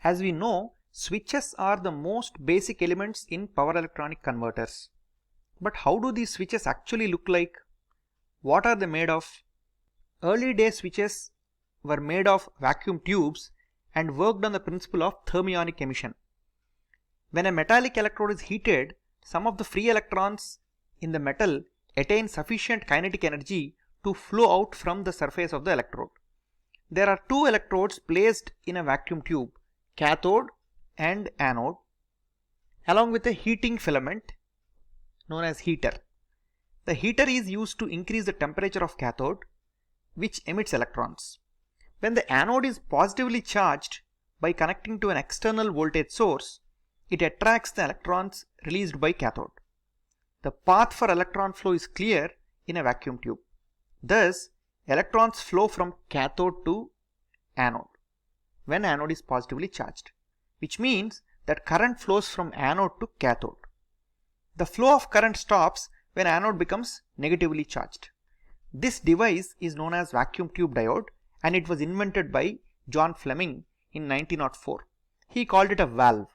As we know, switches are the most basic elements in power electronic converters. But how do these switches actually look like? What are they made of? Early day switches were made of vacuum tubes and worked on the principle of thermionic emission. When a metallic electrode is heated, some of the free electrons in the metal attain sufficient kinetic energy to flow out from the surface of the electrode. There are two electrodes placed in a vacuum tube, cathode and anode, along with a heating filament known as heater. The heater is used to increase the temperature of cathode, which emits electrons. When the anode is positively charged by connecting to an external voltage source, it attracts the electrons released by cathode. The path for electron flow is clear in a vacuum tube. Thus, electrons flow from cathode to anode when anode is positively charged, which means that current flows from anode to cathode. The flow of current stops when anode becomes negatively charged. This device is known as vacuum tube diode, and it was invented by John Fleming in 1904. He called it a valve.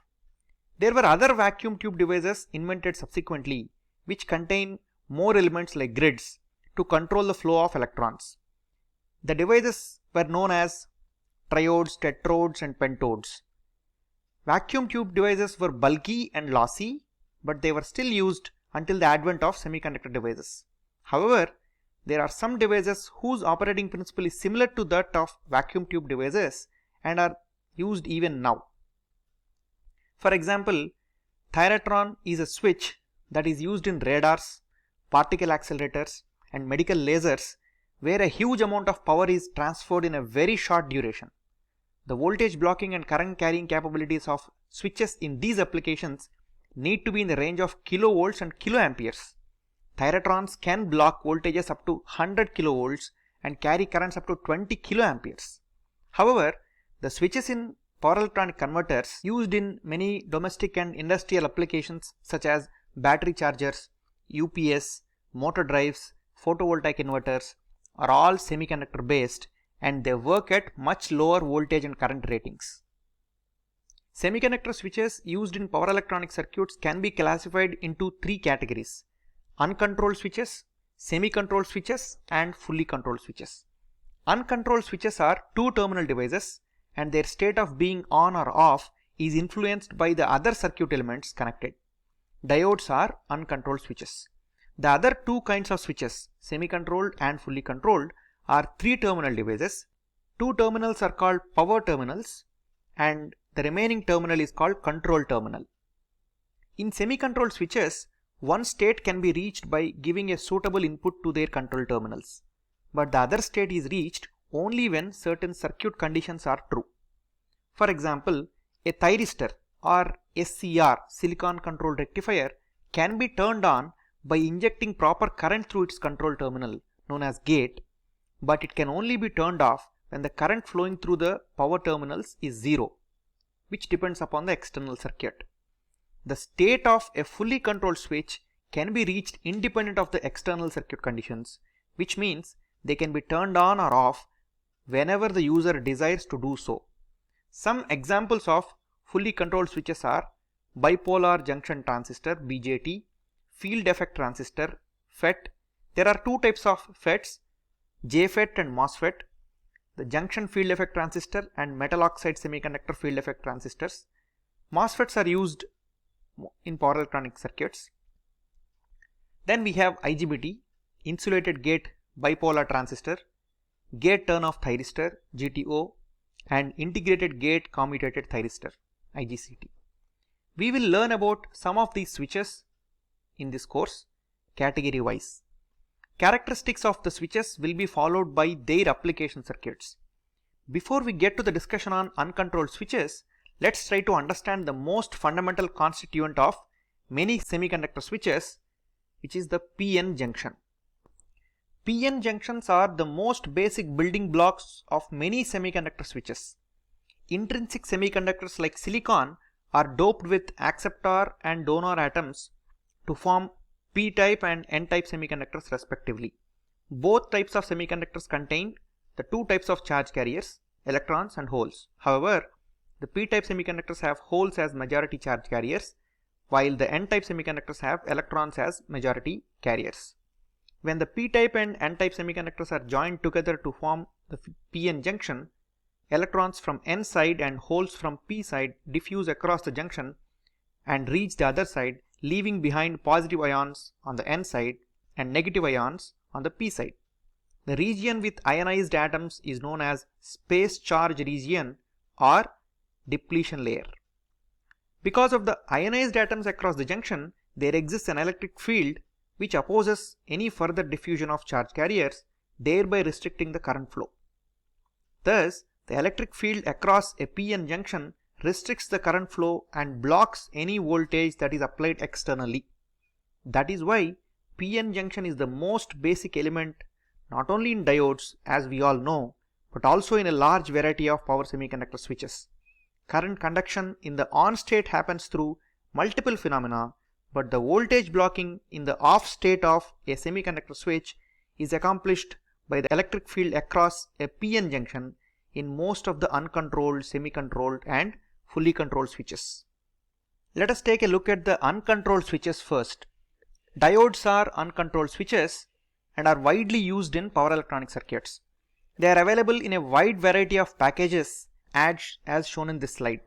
There were other vacuum tube devices invented subsequently which contain more elements like grids to control the flow of electrons. The devices were known as triodes, tetrodes and pentodes. Vacuum tube devices were bulky and lossy, but they were still used until the advent of semiconductor devices. However, there are some devices whose operating principle is similar to that of vacuum tube devices and are used even now. For example, thyratron is a switch that is used in radars, particle accelerators and medical lasers where a huge amount of power is transferred in a very short duration. The voltage blocking and current carrying capabilities of switches in these applications need to be in the range of kilovolts and kiloamperes. Thyratrons can block voltages up to 100 kilovolts and carry currents up to 20 kiloamperes. However, the switches in power electronic converters used in many domestic and industrial applications such as battery chargers, UPS, motor drives, photovoltaic inverters are all semiconductor based, and they work at much lower voltage and current ratings. Semiconductor switches used in power electronic circuits can be classified into three categories: uncontrolled switches, semi-controlled switches and fully controlled switches. Uncontrolled switches are two-terminal devices and their state of being on or off is influenced by the other circuit elements connected. Diodes are uncontrolled switches. The other two kinds of switches, semi-controlled and fully controlled, are three-terminal devices. Two terminals are called power terminals and the remaining terminal is called control terminal. In semi-controlled switches, one state can be reached by giving a suitable input to their control terminals, but the other state is reached only when certain circuit conditions are true. For example, a thyristor or SCR, silicon controlled rectifier, can be turned on by injecting proper current through its control terminal known as gate, but it can only be turned off when the current flowing through the power terminals is zero, which depends upon the external circuit. The state of a fully controlled switch can be reached independent of the external circuit conditions, which means they can be turned on or off whenever the user desires to do so. Some examples of fully controlled switches are bipolar junction transistor BJT, field effect transistor FET. There are two types of FETs, JFET and MOSFET, the junction field effect transistor and metal oxide semiconductor field effect transistors. MOSFETs are used in power electronic circuits. Then we have IGBT, insulated gate bipolar transistor, gate turn off thyristor GTO and integrated gate commutated thyristor IGCT. We will learn about some of these switches in this course category wise. Characteristics of the switches will be followed by their application circuits. Before we get to the discussion on uncontrolled switches, let's try to understand the most fundamental constituent of many semiconductor switches, which is the PN junction. PN junctions are the most basic building blocks of many semiconductor switches. Intrinsic semiconductors like silicon are doped with acceptor and donor atoms to form P-type and N-type semiconductors respectively. Both types of semiconductors contain the two types of charge carriers, electrons and holes. However, the p-type semiconductors have holes as majority charge carriers, while the n-type semiconductors have electrons as majority carriers. When the p-type and n-type semiconductors are joined together to form the p-n junction, electrons from n side and holes from p side diffuse across the junction and reach the other side, leaving behind positive ions on the n side and negative ions on the p side. The region with ionized atoms is known as space charge region or depletion layer. Because of the ionized atoms across the junction, there exists an electric field which opposes any further diffusion of charge carriers, thereby restricting the current flow. Thus, the electric field across a p-n junction restricts the current flow and blocks any voltage that is applied externally. That is why p-n junction is the most basic element not only in diodes, as we all know, but also in a large variety of power semiconductor switches. Current conduction in the on state happens through multiple phenomena, but the voltage blocking in the off state of a semiconductor switch is accomplished by the electric field across a p-n junction in most of the uncontrolled, semi-controlled and fully controlled switches. Let us take a look at the uncontrolled switches first. Diodes are uncontrolled switches and are widely used in power electronic circuits. They are available in a wide variety of packages as shown in this slide.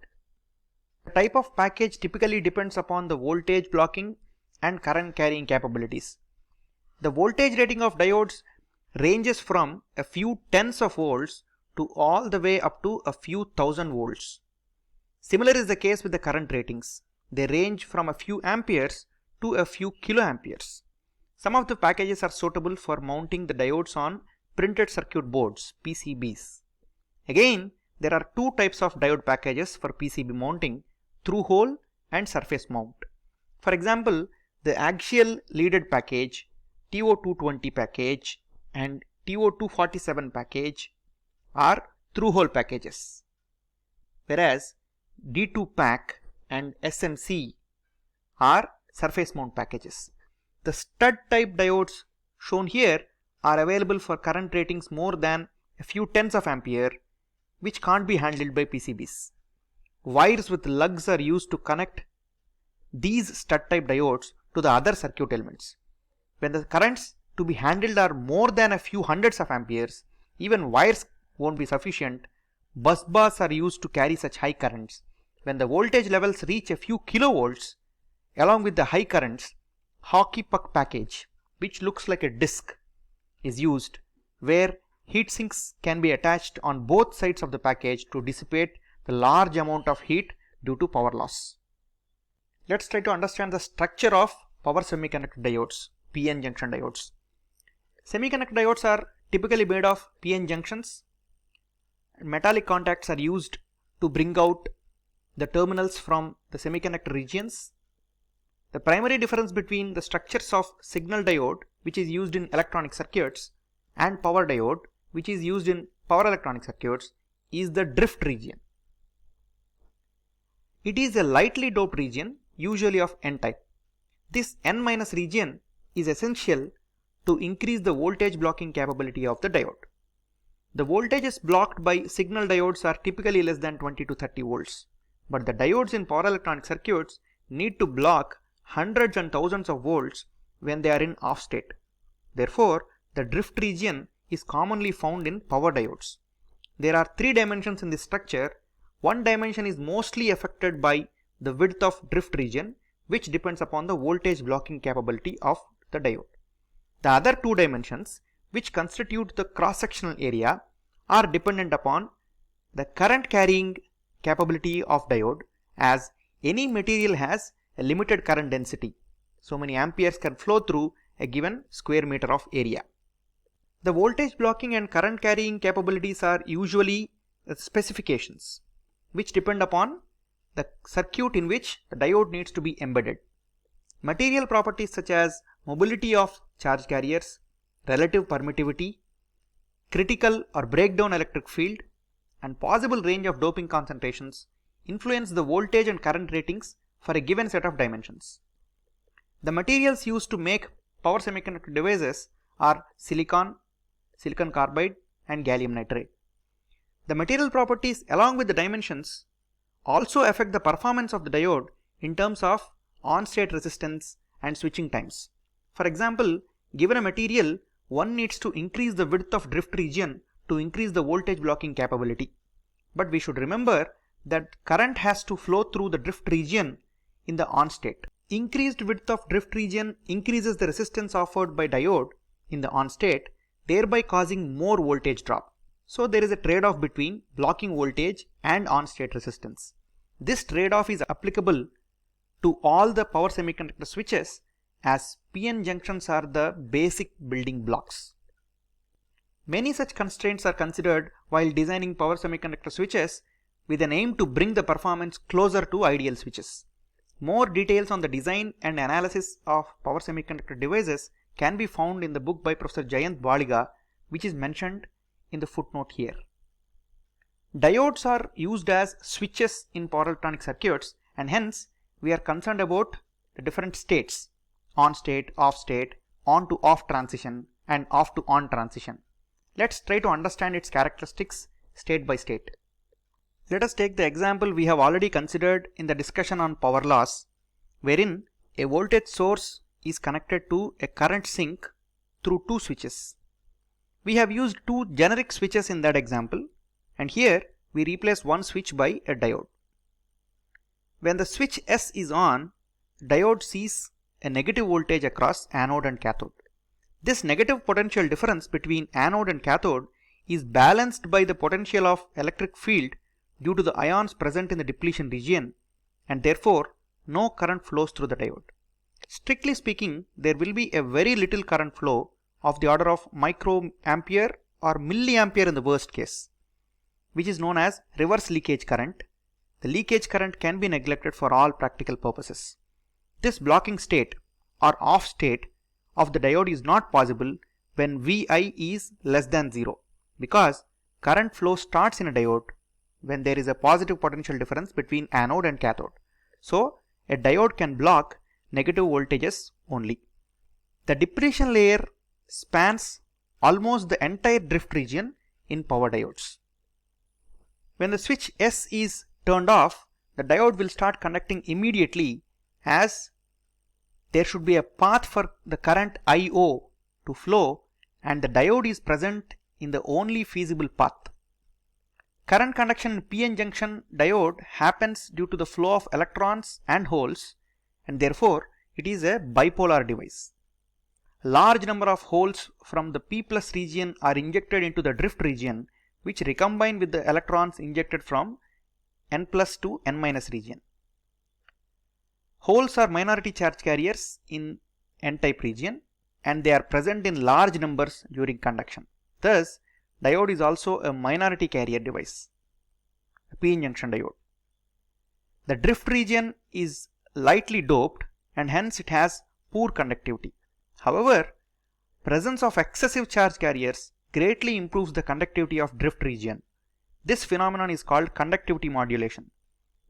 The type of package typically depends upon the voltage blocking and current carrying capabilities. The voltage rating of diodes ranges from a few tens of volts to all the way up to a few thousand volts. Similar is the case with the current ratings. They range from a few amperes to a few kiloamperes. Some of the packages are suitable for mounting the diodes on printed circuit boards, PCBs. Again, there are two types of diode packages for PCB mounting: through hole and surface mount. For example, the axial leaded package, TO220 package and TO247 package are through hole packages, whereas D2 pack and SMC are surface mount packages. The stud type diodes shown here are available for current ratings more than a few tens of ampere, which can't be handled by PCBs. Wires with lugs are used to connect these stud type diodes to the other circuit elements. When the currents to be handled are more than a few hundreds of amperes, even wires won't be sufficient. Bus bars are used to carry such high currents. When the voltage levels reach a few kilovolts, along with the high currents, hockey puck package, which looks like a disc, is used, where heat sinks can be attached on both sides of the package to dissipate the large amount of heat due to power loss. Let's try to understand the structure of power semiconductor diodes, p-n junction diodes. Semiconductor diodes are typically made of p-n junctions. Metallic contacts are used to bring out the terminals from the semiconductor regions. The primary difference between the structures of signal diode, which is used in electronic circuits, and power diode, which is used in power electronic circuits, is the drift region. It is a lightly doped region, usually of n-type. This n- region is essential to increase the voltage blocking capability of the diode. The voltages blocked by signal diodes are typically less than 20 to 30 volts, but the diodes in power electronic circuits need to block hundreds and thousands of volts when they are in off state. Therefore, the drift region is commonly found in power diodes. There are three dimensions in this structure. One dimension is mostly affected by the width of drift region, which depends upon the voltage blocking capability of the diode. The other two dimensions, which constitute the cross-sectional area, are dependent upon the current carrying capability of diode, as any material has a limited current density. So many amperes can flow through a given square meter of area. The voltage blocking and current carrying capabilities are usually specifications, which depend upon the circuit in which the diode needs to be embedded. Material properties such as mobility of charge carriers, relative permittivity, critical or breakdown electric field, and possible range of doping concentrations influence the voltage and current ratings for a given set of dimensions. The materials used to make power semiconductor devices are silicon, silicon carbide, and gallium nitride. The material properties along with the dimensions also affect the performance of the diode in terms of on-state resistance and switching times. For example, given a material, one needs to increase the width of drift region to increase the voltage blocking capability. But we should remember that current has to flow through the drift region in the on state. Increased width of drift region increases the resistance offered by diode in the on state, thereby causing more voltage drop. So there is a trade-off between blocking voltage and on state resistance. This trade-off is applicable to all the power semiconductor switches, as PN junctions are the basic building blocks. Many such constraints are considered while designing power semiconductor switches with an aim to bring the performance closer to ideal switches. More details on the design and analysis of power semiconductor devices can be found in the book by Professor Jayant Baliga, which is mentioned in the footnote here. Diodes are used as switches in power electronic circuits, and hence we are concerned about the different states: on state, on to off transition, and off to on transition. Let's try to understand its characteristics state by state. Let us take the example we have already considered in the discussion on power loss, wherein a voltage source is connected to a current sink through two switches. We have used two generic switches in that example, and here we replace one switch by a diode. When the switch S is on, diode sees a negative voltage across anode and cathode. This negative potential difference between anode and cathode is balanced by the potential of electric field due to the ions present in the depletion region, and therefore no current flows through the diode. Strictly speaking, there will be a very little current flow of the order of microampere or milliampere in the worst case, which is known as reverse leakage current. The leakage current can be neglected for all practical purposes. This blocking state or off state of the diode is not possible when Vi is less than 0, because current flow starts in a diode when there is a positive potential difference between anode and cathode. So a diode can block negative voltages only. The depletion layer spans almost the entire drift region in power diodes. When the switch S is turned off, the diode will start conducting immediately, as there should be a path for the current IO to flow, and the diode is present in the only feasible path. Current conduction in PN junction diode happens due to the flow of electrons and holes, and therefore it is a bipolar device. Large number of holes from the P plus region are injected into the drift region, which recombine with the electrons injected from N plus to N minus region. Holes are minority charge carriers in N-type region, and they are present in large numbers during conduction. Thus, diode is also a minority carrier device, a PN junction diode. The drift region is lightly doped, and hence it has poor conductivity. However, presence of excessive charge carriers greatly improves the conductivity of drift region. This phenomenon is called conductivity modulation.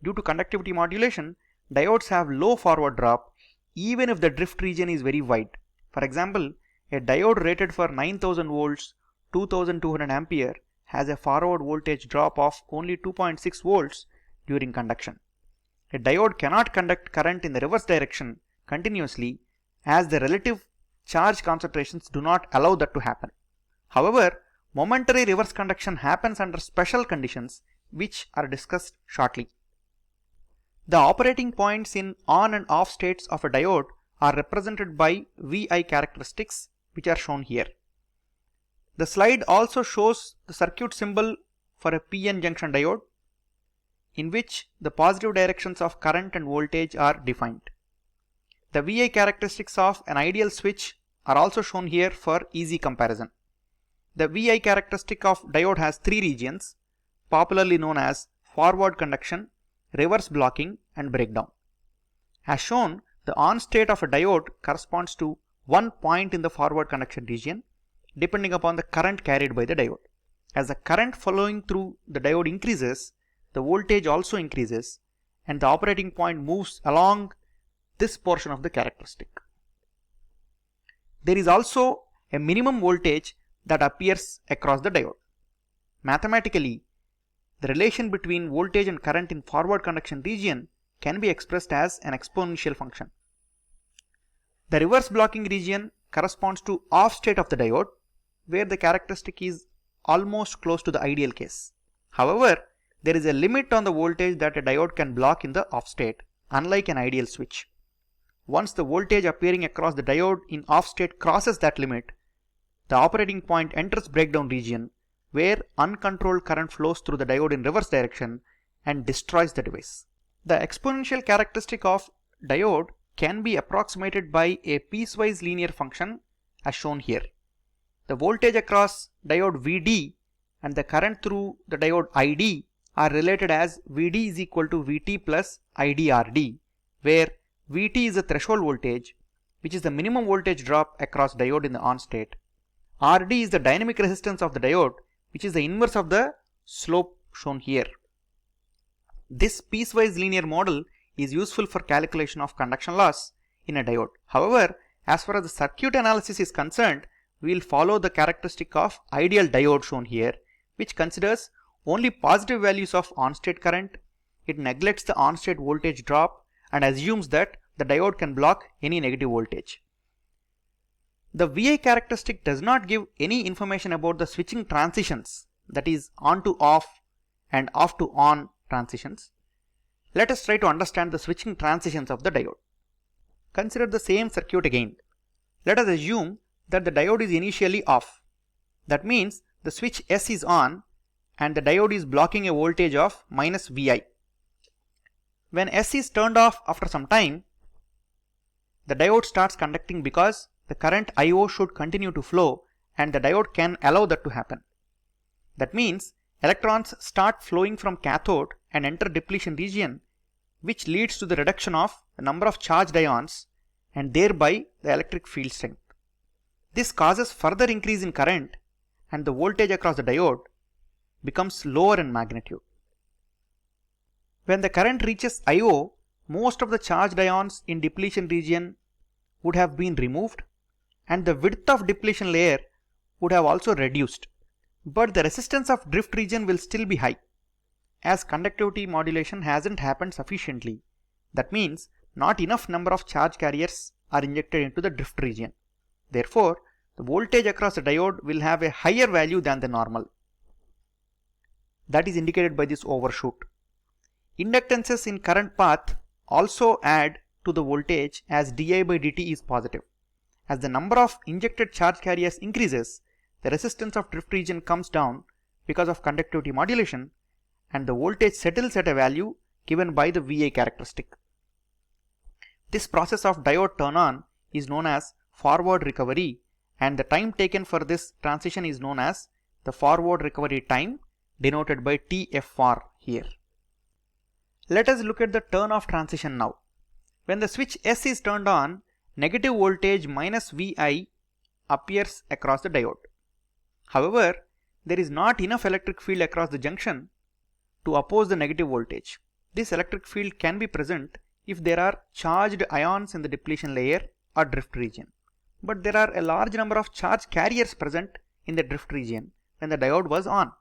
Due to conductivity modulation, diodes have low forward drop even if the drift region is very wide. For example, a diode rated for 9000 volts, 2200 ampere has a forward voltage drop of only 2.6 volts during conduction. A diode cannot conduct current in the reverse direction continuously, as the relative charge concentrations do not allow that to happen. However, momentary reverse conduction happens under special conditions, which are discussed shortly. The operating points in on and off states of a diode are represented by Vi characteristics, which are shown here. The slide also shows the circuit symbol for a PN junction diode, in which the positive directions of current and voltage are defined. The Vi characteristics of an ideal switch are also shown here for easy comparison. The Vi characteristic of diode has three regions, popularly known as forward conduction, reverse blocking, and breakdown. As shown, the on state of a diode corresponds to one point in the forward conduction region, depending upon the current carried by the diode. As the current flowing through the diode increases, the voltage also increases, and the operating point moves along this portion of the characteristic. There is also a minimum voltage that appears across the diode. Mathematically, the relation between voltage and current in forward conduction region can be expressed as an exponential function. The reverse blocking region corresponds to off state of the diode, where the characteristic is almost close to the ideal case. However, there is a limit on the voltage that a diode can block in the off state, unlike an ideal switch. Once the voltage appearing across the diode in off state crosses that limit, the operating point enters breakdown region, where uncontrolled current flows through the diode in reverse direction and destroys the device. The exponential characteristic of diode can be approximated by a piecewise linear function as shown here. The voltage across diode Vd and the current through the diode Id are related as Vd is equal to Vt plus IdRd, where Vt is the threshold voltage, which is the minimum voltage drop across diode in the on state. Rd is the dynamic resistance of the diode, which is the inverse of the slope shown here. This piecewise linear model is useful for calculation of conduction loss in a diode. However, as far as the circuit analysis is concerned, we will follow the characteristic of ideal diode shown here, which considers only positive values of on-state current. It neglects the on-state voltage drop and assumes that the diode can block any negative voltage. The VI characteristic does not give any information about the switching transitions, that is on to off and off to on transitions. Let us try to understand the switching transitions of the diode. Consider the same circuit again. Let us assume that the diode is initially off. That means the switch S is on and the diode is blocking a voltage of minus Vi. When S is turned off after some time, the diode starts conducting because the current IO should continue to flow and the diode can allow that to happen. That means electrons start flowing from cathode and enter depletion region, which leads to the reduction of the number of charged ions and thereby the electric field strength. This causes further increase in current and the voltage across the diode becomes lower in magnitude. When the current reaches IO, most of the charged ions in depletion region would have been removed and the width of depletion layer would have also reduced. But the resistance of drift region will still be high, as conductivity modulation hasn't happened sufficiently. That means not enough number of charge carriers are injected into the drift region. Therefore, the voltage across the diode will have a higher value than the normal. That is indicated by this overshoot. Inductances in current path also add to the voltage as di by dt is positive. As the number of injected charge carriers increases, the resistance of drift region comes down because of conductivity modulation and the voltage settles at a value given by the VI characteristic. This process of diode turn on is known as forward recovery, and the time taken for this transition is known as the forward recovery time, denoted by TFR here. Let us look at the turn off transition now. When the switch S is turned on, negative voltage minus Vi appears across the diode. However, there is not enough electric field across the junction to oppose the negative voltage. This electric field can be present if there are charged ions in the depletion layer or drift region. But there are a large number of charge carriers present in the drift region when the diode was on.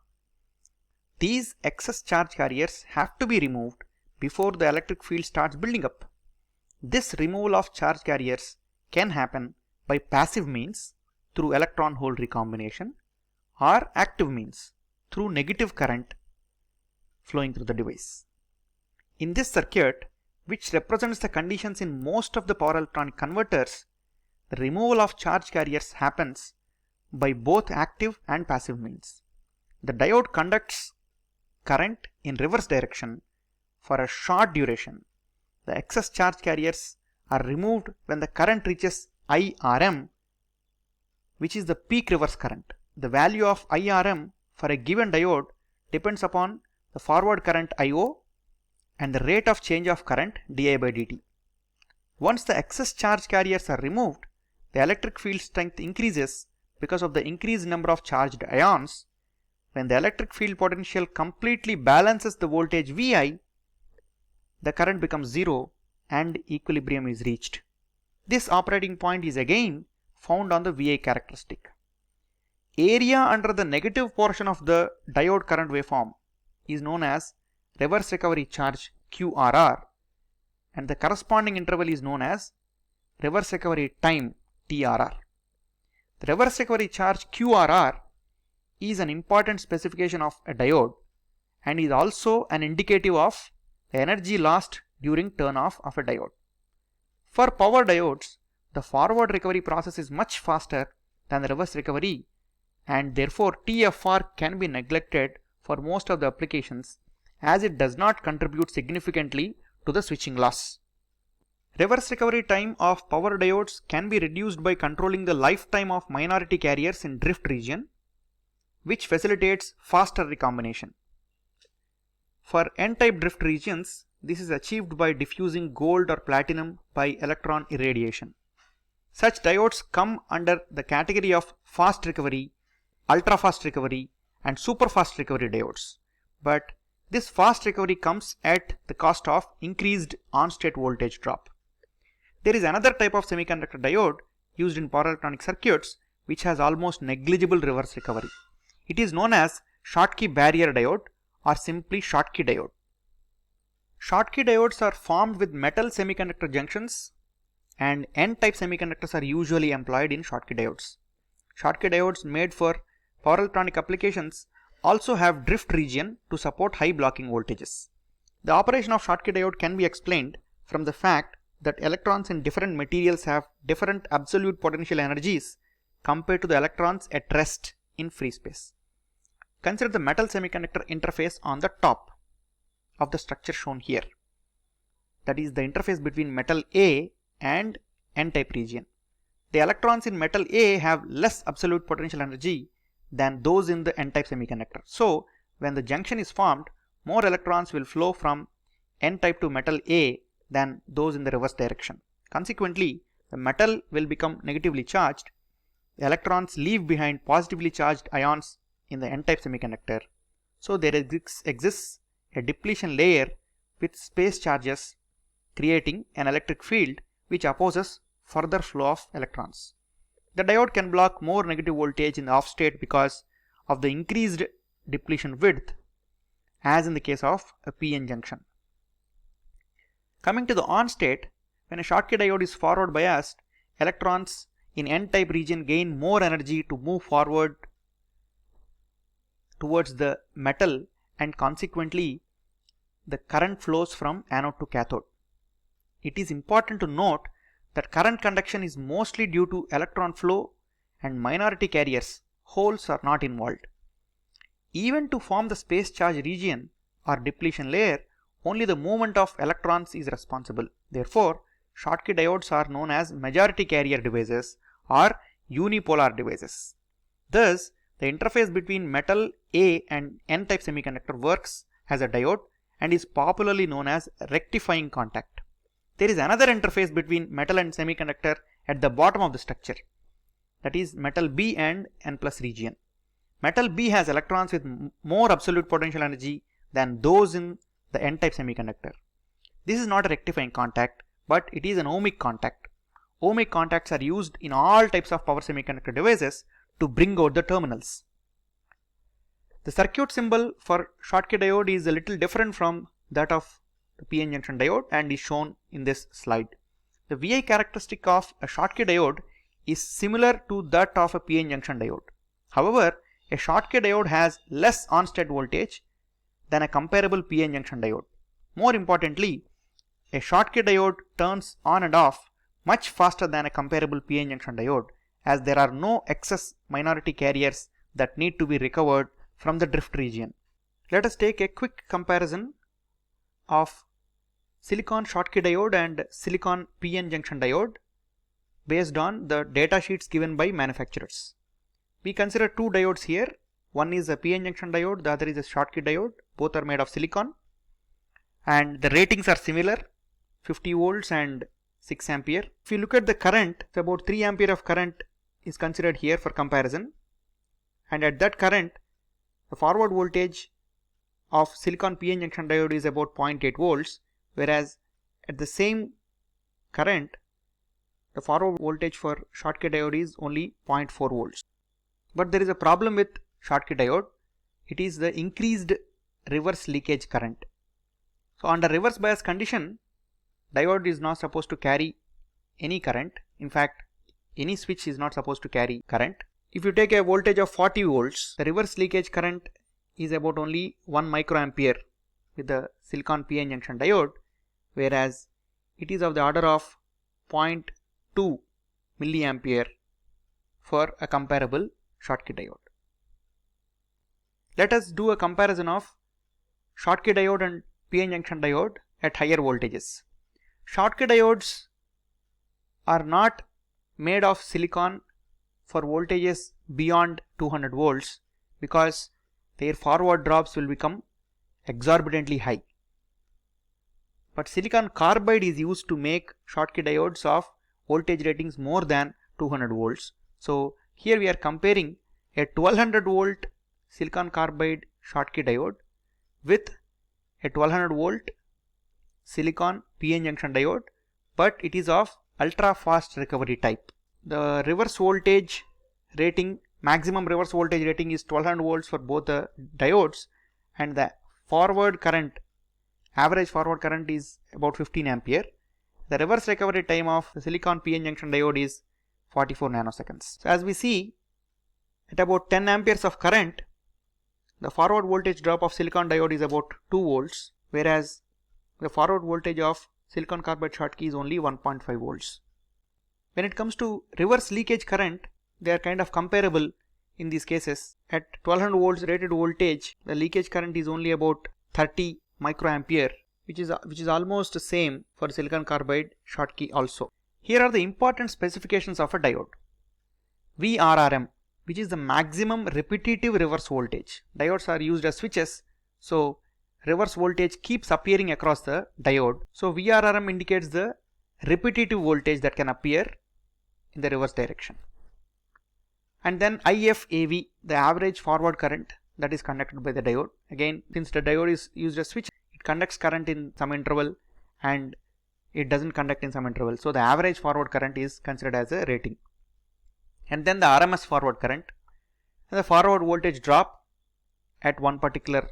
These excess charge carriers have to be removed before the electric field starts building up. This removal of charge carriers can happen by passive means through electron hole recombination or active means through negative current flowing through the device. In this circuit, which represents the conditions in most of the power electronic converters, the removal of charge carriers happens by both active and passive means. The diode conducts current in reverse direction for a short duration. The excess charge carriers are removed when the current reaches IRM, which is the peak reverse current. The value of IRM for a given diode depends upon the forward current IO and the rate of change of current di by dt. Once the excess charge carriers are removed, the electric field strength increases because of the increased number of charged ions. When the electric field potential completely balances the voltage Vi, the current becomes zero and equilibrium is reached. This operating point is again found on the Vi characteristic. Area under the negative portion of the diode current waveform is known as reverse recovery charge QRR, and the corresponding interval is known as reverse recovery time TRR. The reverse recovery charge QRR is an important specification of a diode and is also an indicative of the energy lost during turn off of a diode. For power diodes, the forward recovery process is much faster than the reverse recovery, and therefore TFR can be neglected for most of the applications as it does not contribute significantly to the switching loss. Reverse recovery time of power diodes can be reduced by controlling the lifetime of minority carriers in drift region, which facilitates faster recombination. For N-type drift regions, this is achieved by diffusing gold or platinum by electron irradiation. Such diodes come under the category of fast recovery, ultra fast recovery and super fast recovery diodes. But this fast recovery comes at the cost of increased on-state voltage drop. There is another type of semiconductor diode used in power electronic circuits which has almost negligible reverse recovery. It is known as Schottky barrier diode or simply Schottky diode. Schottky diodes are formed with metal semiconductor junctions, and N-type semiconductors are usually employed in Schottky diodes. Schottky diodes made for power electronic applications also have drift region to support high blocking voltages. The operation of Schottky diode can be explained from the fact that electrons in different materials have different absolute potential energies compared to the electrons at rest in free space. Consider the metal semiconductor interface on the top of the structure shown here. That is the interface between metal A and N-type region. The electrons in metal A have less absolute potential energy than those in the N-type semiconductor. So when the junction is formed, more electrons will flow from N-type to metal A than those in the reverse direction. Consequently, the metal will become negatively charged. The electrons leave behind positively charged ions in the N-type semiconductor. So there exists a depletion layer with space charges, creating an electric field which opposes further flow of electrons. The diode can block more negative voltage in the off state because of the increased depletion width, as in the case of a PN junction. Coming to the on state, when a Schottky diode is forward biased, electrons in N-type region gain more energy to move forward towards the metal, and consequently the current flows from anode to cathode. It is important to note that current conduction is mostly due to electron flow and minority carriers, holes are not involved. Even to form the space charge region or depletion layer, only the movement of electrons is responsible. Therefore, Schottky diodes are known as majority carrier devices or unipolar devices. Thus, the interface between metal A and N-type semiconductor works as a diode and is popularly known as rectifying contact. There is another interface between metal and semiconductor at the bottom of the structure, that is metal B and N plus region. Metal B has electrons with more absolute potential energy than those in the N-type semiconductor. This is not a rectifying contact, but it is an ohmic contact. Ohmic contacts are used in all types of power semiconductor devices to bring out the terminals. The circuit symbol for Schottky diode is a little different from that of the PN junction diode and is shown in this slide. The VI characteristic of a Schottky diode is similar to that of a PN junction diode. However, a Schottky diode has less on-state voltage than a comparable PN junction diode. More importantly, a Schottky diode turns on and off much faster than a comparable PN junction diode, as there are no excess minority carriers that need to be recovered from the drift region. Let us take a quick comparison of silicon Schottky diode and silicon PN junction diode based on the data sheets given by manufacturers. We consider two diodes here. One is a PN junction diode, the other is a Schottky diode. Both are made of silicon and the ratings are similar, 50 volts and 6 ampere. If you look at the current, it's about 3 ampere of current is considered here for comparison, and at that current the forward voltage of silicon PN junction diode is about 0.8 volts, whereas at the same current the forward voltage for Schottky diode is only 0.4 volts. But there is a problem with Schottky diode. It is the increased reverse leakage current. So under reverse bias condition, diode is not supposed to carry any current. In fact, any switch is not supposed to carry current. If you take a voltage of 40 volts, the reverse leakage current is about only 1 microampere with the silicon p-n junction diode, whereas it is of the order of 0.2 milliampere for a comparable Schottky diode. Let us do a comparison of Schottky diode and p-n junction diode at higher voltages. Schottky diodes are not made of silicon for voltages beyond 200 volts because their forward drops will become exorbitantly high. But silicon carbide is used to make Schottky diodes of voltage ratings more than 200 volts. So here we are comparing a 1200 volt silicon carbide Schottky diode with a 1200 volt silicon p-n junction diode, but it is of ultra fast recovery type. The reverse voltage rating, maximum reverse voltage rating is 1200 volts for both the diodes, and the forward current, average forward current is about 15 ampere. The reverse recovery time of the silicon p-n junction diode is 44 nanoseconds. So as we see, at about 10 amperes of current, the forward voltage drop of silicon diode is about 2 volts, whereas the forward voltage of silicon carbide Schottky is only 1.5 volts. When it comes to reverse leakage current, they are kind of comparable in these cases. At 1200 volts rated voltage, the leakage current is only about 30 microampere, which is almost the same for silicon carbide Schottky also. Here are the important specifications of a diode. VRRM, which is the maximum repetitive reverse voltage. Diodes are used as switches, so reverse voltage keeps appearing across the diode. So VRRM indicates the repetitive voltage that can appear in the reverse direction. And then IFAV, the average forward current that is conducted by the diode. Again, since the diode is used as switch, it conducts current in some interval and it doesn't conduct in some interval. So the average forward current is considered as a rating. And then the RMS forward current, and the forward voltage drop at one particular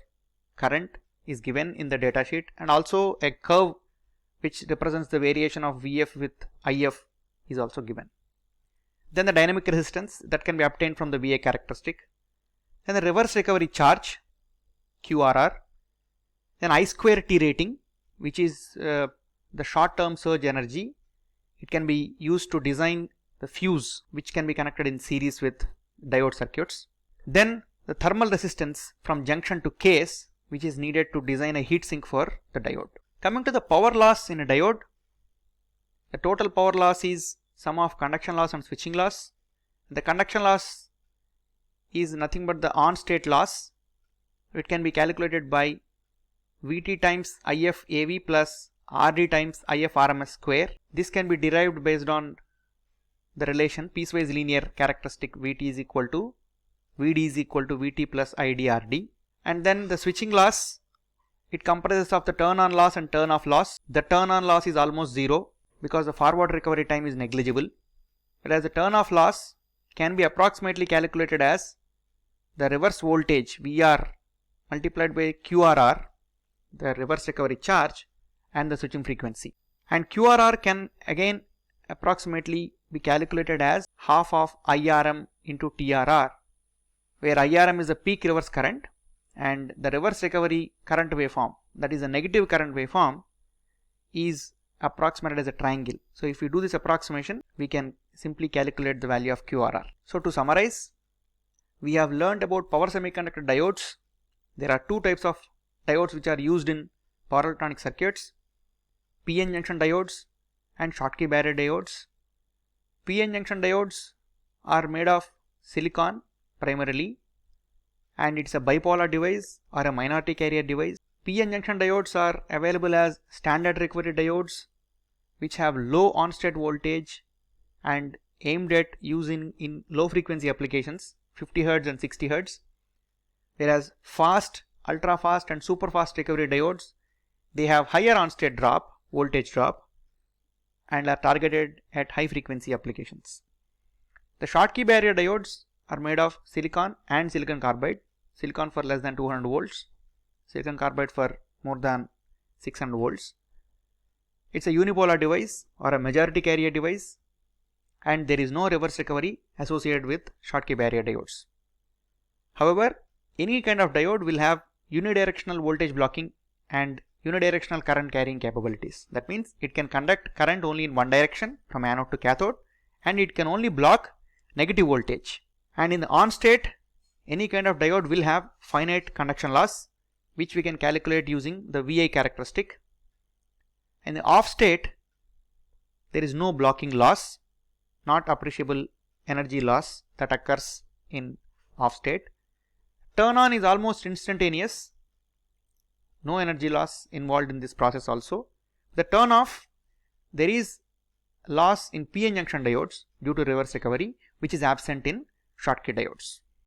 current is given in the data sheet, and also a curve which represents the variation of VF with IF is also given. Then the dynamic resistance that can be obtained from the VA characteristic. Then the reverse recovery charge, QRR. Then I square T rating, which is the short term surge energy. It can be used to design the fuse which can be connected in series with diode circuits. Then the thermal resistance from junction to case, which is needed to design a heat sink for the diode. Coming to the power loss in a diode, the total power loss is sum of conduction loss and switching loss. The conduction loss is nothing but the on state loss. It can be calculated by Vt times IFAV plus Rd times IFRMS square. This can be derived based on the relation piecewise linear characteristic Vt is equal to Vd is equal to Vt plus IdRd. And then the switching loss, it comprises of the turn on loss and turn off loss. The turn on loss is almost zero because the forward recovery time is negligible, whereas the turn off loss can be approximately calculated as the reverse voltage Vr multiplied by QRR, the reverse recovery charge, and the switching frequency. And QRR can again approximately be calculated as half of IRM into TRR, where IRM is the peak reverse current and the reverse recovery current waveform, that is a negative current waveform, is approximated as a triangle. So if we do this approximation, we can simply calculate the value of QRR. So to summarize, we have learned about power semiconductor diodes. There are two types of diodes which are used in power electronic circuits: p-n junction diodes and Schottky barrier diodes. p-n junction diodes are made of silicon primarily, and it's a bipolar device or a minority carrier device. p-n junction diodes are available as standard recovery diodes which have low on-state voltage and aimed at using in low frequency applications, 50 Hz and 60 Hz. Whereas fast, ultra fast and super fast recovery diodes, they have higher on-state drop, voltage drop, and are targeted at high frequency applications. The Schottky barrier diodes are made of silicon and silicon carbide, silicon for less than 200 volts silicon carbide for more than 600 volts. It's a unipolar device or a majority carrier device, and there is no reverse recovery associated with Schottky barrier diodes. However, any kind of diode will have unidirectional voltage blocking and unidirectional current carrying capabilities. That means it can conduct current only in one direction from anode to cathode, and it can only block negative voltage. And in the on state, any kind of diode will have finite conduction loss, which we can calculate using the VI characteristic. In the off state, there is no blocking loss, not appreciable energy loss that occurs in off state. Turn on is almost instantaneous, no energy loss involved in this process also. The turn off, there is loss in PN junction diodes due to reverse recovery, which is absent in Schottky diodes.